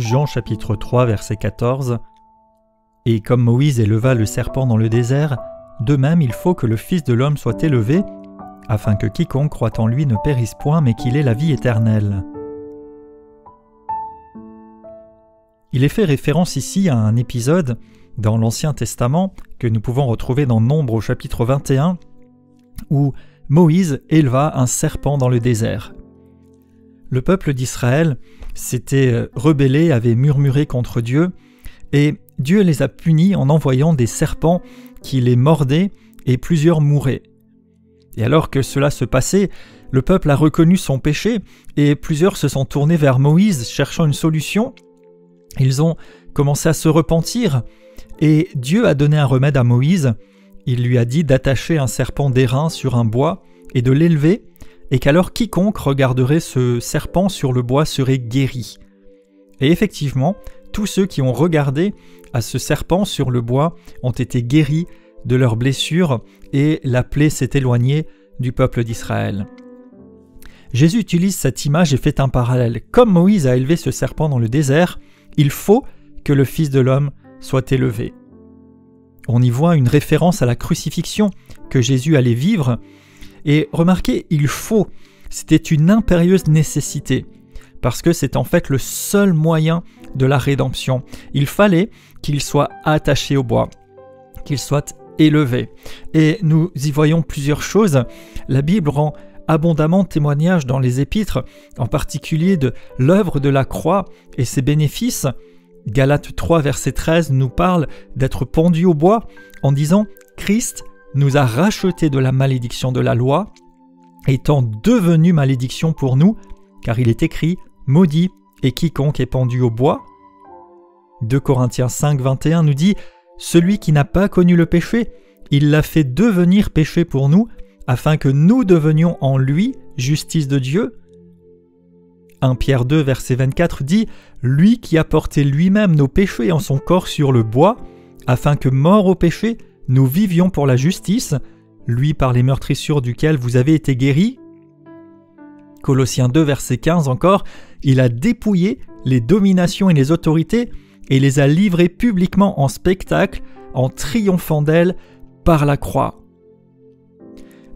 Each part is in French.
Jean chapitre 3 verset 14. « Et comme Moïse éleva le serpent dans le désert, de même il faut que le Fils de l'homme soit élevé, afin que quiconque croit en lui ne périsse point, mais qu'il ait la vie éternelle. » Il est fait référence ici à un épisode dans l'Ancien Testament que nous pouvons retrouver dans Nombre au chapitre 21, où Moïse éleva un serpent dans le désert. Le peuple d'Israël s'était rebellé, avait murmuré contre Dieu, et Dieu les a punis en envoyant des serpents qui les mordaient et plusieurs mouraient. Et alors que cela se passait, le peuple a reconnu son péché et plusieurs se sont tournés vers Moïse cherchant une solution. Ils ont commencé à se repentir et Dieu a donné un remède à Moïse. Il lui a dit d'attacher un serpent d'airain sur un bois et de l'élever, et qu'alors quiconque regarderait ce serpent sur le bois serait guéri. Et effectivement, tous ceux qui ont regardé à ce serpent sur le bois ont été guéris de leurs blessures et la plaie s'est éloignée du peuple d'Israël. Jésus utilise cette image et fait un parallèle. Comme Moïse a élevé ce serpent dans le désert, il faut que le Fils de l'homme soit élevé. On y voit une référence à la crucifixion que Jésus allait vivre. Et remarquez, il faut, c'était une impérieuse nécessité, parce que c'est en fait le seul moyen de la rédemption. Il fallait qu'il soit attaché au bois, qu'il soit élevé. Et nous y voyons plusieurs choses. La Bible rend abondamment témoignage dans les épîtres, en particulier de l'œuvre de la croix et ses bénéfices. Galates 3, verset 13 nous parle d'être pendu au bois en disant « Christ nous a rachetés de la malédiction de la loi, étant devenu malédiction pour nous, car il est écrit « Maudit est quiconque est pendu au bois ». 2 Corinthiens 5, 21 nous dit « Celui qui n'a pas connu le péché, il l'a fait devenir péché pour nous, afin que nous devenions en lui justice de Dieu. » 1 Pierre 2, verset 24 dit « Lui qui a porté lui-même nos péchés en son corps sur le bois, afin que, mort au péché, nous vivions pour la justice, lui par les meurtrissures duquel vous avez été guéris. » Colossiens 2, verset 15 encore, « Il a dépouillé les dominations et les autorités et les a livrées publiquement en spectacle, en triomphant d'elles par la croix. »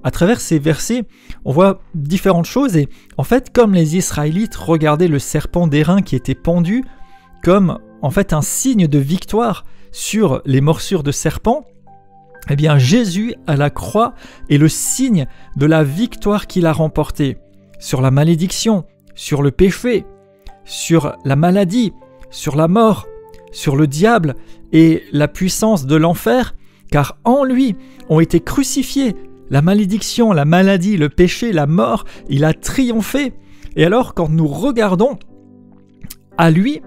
À travers ces versets, on voit différentes choses et en fait, comme les Israélites regardaient le serpent d'airain qui était pendu comme en fait un signe de victoire sur les morsures de serpent, eh bien Jésus à la croix est le signe de la victoire qu'il a remportée sur la malédiction, sur le péché, sur la maladie, sur la mort, sur le diable et la puissance de l'enfer, car en lui ont été crucifiés la malédiction, la maladie, le péché, la mort. Il a triomphé. Et alors quand nous regardons à lui,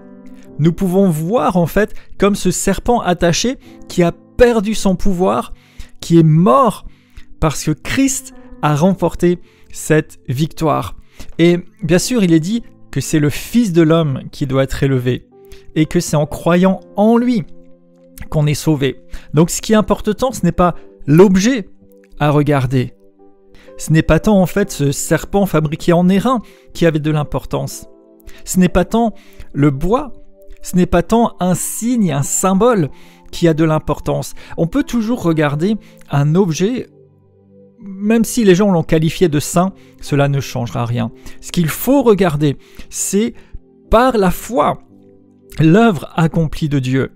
nous pouvons voir en fait comme ce serpent attaché qui a perdu son pouvoir, qui est mort parce que Christ a remporté cette victoire. Et bien sûr, il est dit que c'est le Fils de l'homme qui doit être élevé et que c'est en croyant en lui qu'on est sauvé. Donc ce qui importe tant, ce n'est pas l'objet à regarder. Ce n'est pas tant en fait ce serpent fabriqué en airain qui avait de l'importance. Ce n'est pas tant le bois, ce n'est pas tant un signe, un symbole qui a de l'importance. On peut toujours regarder un objet, même si les gens l'ont qualifié de saint, cela ne changera rien. Ce qu'il faut regarder, c'est par la foi l'œuvre accomplie de Dieu.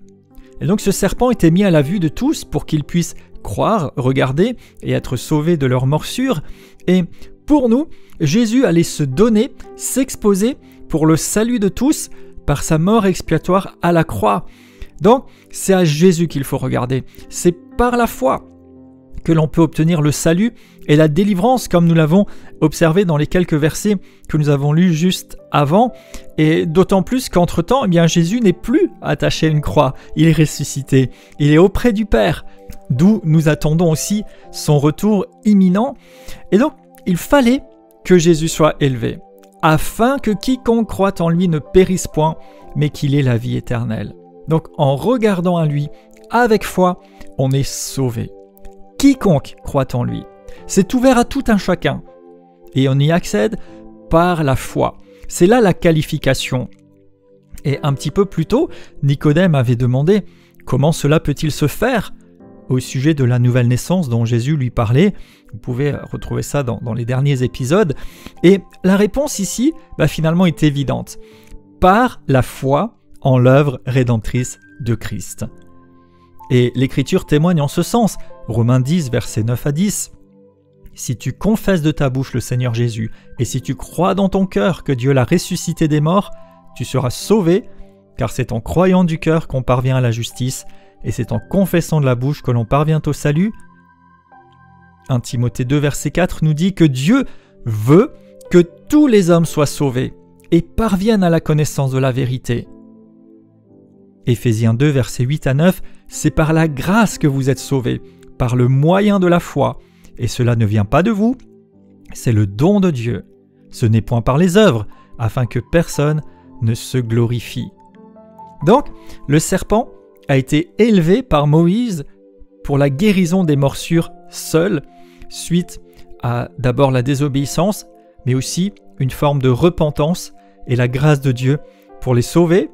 Et donc ce serpent était mis à la vue de tous pour qu'ils puissent croire, regarder et être sauvés de leurs morsures. Et pour nous, Jésus allait se donner, s'exposer pour le salut de tous par sa mort expiatoire à la croix. Donc, c'est à Jésus qu'il faut regarder. C'est par la foi que l'on peut obtenir le salut et la délivrance, comme nous l'avons observé dans les quelques versets que nous avons lus juste avant. Et d'autant plus qu'entre-temps, eh bien, Jésus n'est plus attaché à une croix. Il est ressuscité. Il est auprès du Père, d'où nous attendons aussi son retour imminent. Et donc, il fallait que Jésus soit élevé, afin que quiconque croit en lui ne périsse point, mais qu'il ait la vie éternelle. Donc, en regardant à lui, avec foi, on est sauvé. Quiconque croit en lui. C'est ouvert à tout un chacun. Et on y accède par la foi. C'est là la qualification. Et un petit peu plus tôt, Nicodème avait demandé « Comment cela peut-il se faire ?» au sujet de la nouvelle naissance dont Jésus lui parlait. Vous pouvez retrouver ça dans les derniers épisodes. Et la réponse ici, finalement, est évidente. Par la foi en l'œuvre rédemptrice de Christ. Et l'Écriture témoigne en ce sens. Romains 10, versets 9 à 10. « Si tu confesses de ta bouche le Seigneur Jésus, et si tu crois dans ton cœur que Dieu l'a ressuscité des morts, tu seras sauvé, car c'est en croyant du cœur qu'on parvient à la justice, et c'est en confessant de la bouche que l'on parvient au salut. » 1 Timothée 2, verset 4 nous dit que Dieu veut que tous les hommes soient sauvés et parviennent à la connaissance de la vérité. Éphésiens 2, versets 8 à 9, c'est par la grâce que vous êtes sauvés, par le moyen de la foi, et cela ne vient pas de vous, c'est le don de Dieu. Ce n'est point par les œuvres, afin que personne ne se glorifie. Donc, le serpent a été élevé par Moïse pour la guérison des morsures seul, suite à d'abord la désobéissance, mais aussi une forme de repentance et la grâce de Dieu pour les sauver.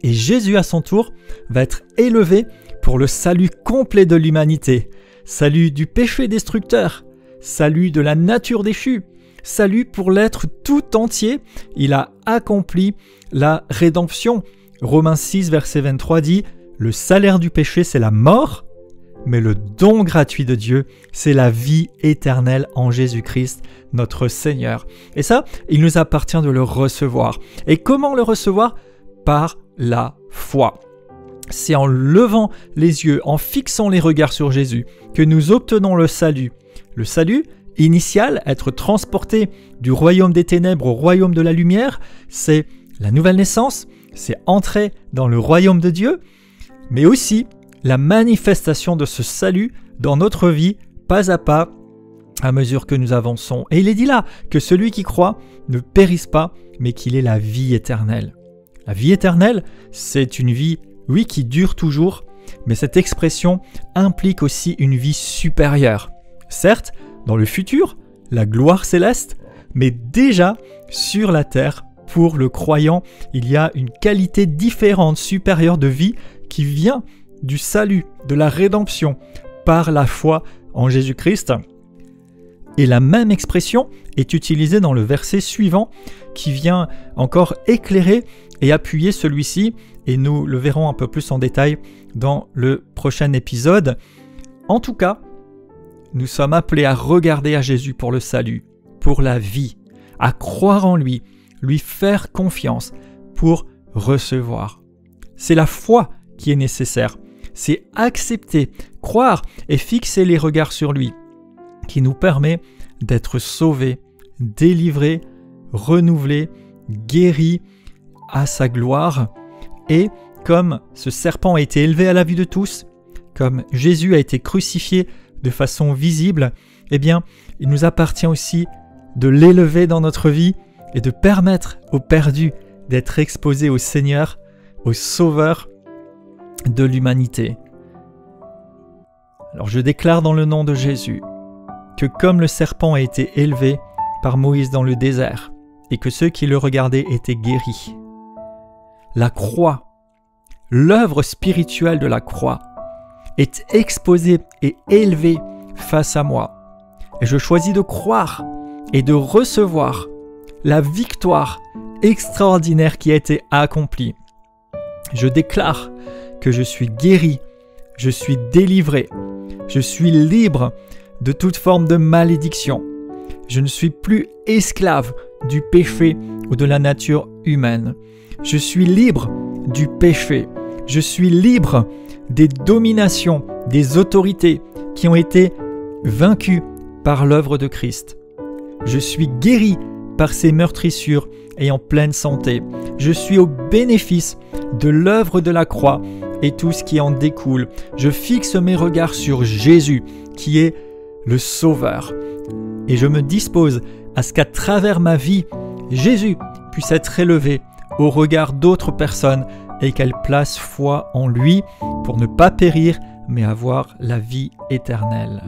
Et Jésus à son tour va être élevé pour le salut complet de l'humanité, salut du péché destructeur, salut de la nature déchue, salut pour l'être tout entier. Il a accompli la rédemption. Romains 6, verset 23 dit « Le salaire du péché, c'est la mort, mais le don gratuit de Dieu, c'est la vie éternelle en Jésus-Christ, notre Seigneur. » Et ça, il nous appartient de le recevoir. Et comment le recevoir ? Par la foi. C'est en levant les yeux, en fixant les regards sur Jésus, que nous obtenons le salut. Le salut initial, être transporté du royaume des ténèbres au royaume de la lumière, c'est la nouvelle naissance, c'est entrer dans le royaume de Dieu, mais aussi la manifestation de ce salut dans notre vie, pas à pas, à mesure que nous avançons. Et il est dit là que celui qui croit ne périsse pas, mais qu'il ait la vie éternelle. La vie éternelle, c'est une vie, oui, qui dure toujours, mais cette expression implique aussi une vie supérieure. Certes, dans le futur, la gloire céleste, mais déjà sur la terre, pour le croyant, il y a une qualité différente, supérieure de vie qui vient du salut, de la rédemption, par la foi en Jésus-Christ. Et la même expression est utilisée dans le verset suivant qui vient encore éclairer et appuyer celui-ci, et nous le verrons un peu plus en détail dans le prochain épisode. En tout cas, nous sommes appelés à regarder à Jésus pour le salut, pour la vie, à croire en lui faire confiance pour recevoir. C'est la foi qui est nécessaire, c'est accepter, croire et fixer les regards sur lui qui nous permet d'être sauvés, délivrés, renouvelés, guéris à sa gloire. Et comme ce serpent a été élevé à la vue de tous, comme Jésus a été crucifié de façon visible, eh bien, il nous appartient aussi de l'élever dans notre vie et de permettre aux perdus d'être exposés au Seigneur, au Sauveur de l'humanité. Alors je déclare dans le nom de Jésus que comme le serpent a été élevé par Moïse dans le désert et que ceux qui le regardaient étaient guéris, la croix, l'œuvre spirituelle de la croix, est exposée et élevée face à moi. Et je choisis de croire et de recevoir la victoire extraordinaire qui a été accomplie. Je déclare que je suis guéri, je suis délivré, je suis libre de toute forme de malédiction. Je ne suis plus esclave du péché ou de la nature humaine. Je suis libre du péché. Je suis libre des dominations, des autorités qui ont été vaincues par l'œuvre de Christ. Je suis guéri par ces meurtrissures et en pleine santé. Je suis au bénéfice de l'œuvre de la croix et tout ce qui en découle. Je fixe mes regards sur Jésus, qui est le Sauveur. Et je me dispose à ce qu'à travers ma vie, Jésus puisse être élevé au regard d'autres personnes et qu'elles placent foi en lui pour ne pas périr, mais avoir la vie éternelle.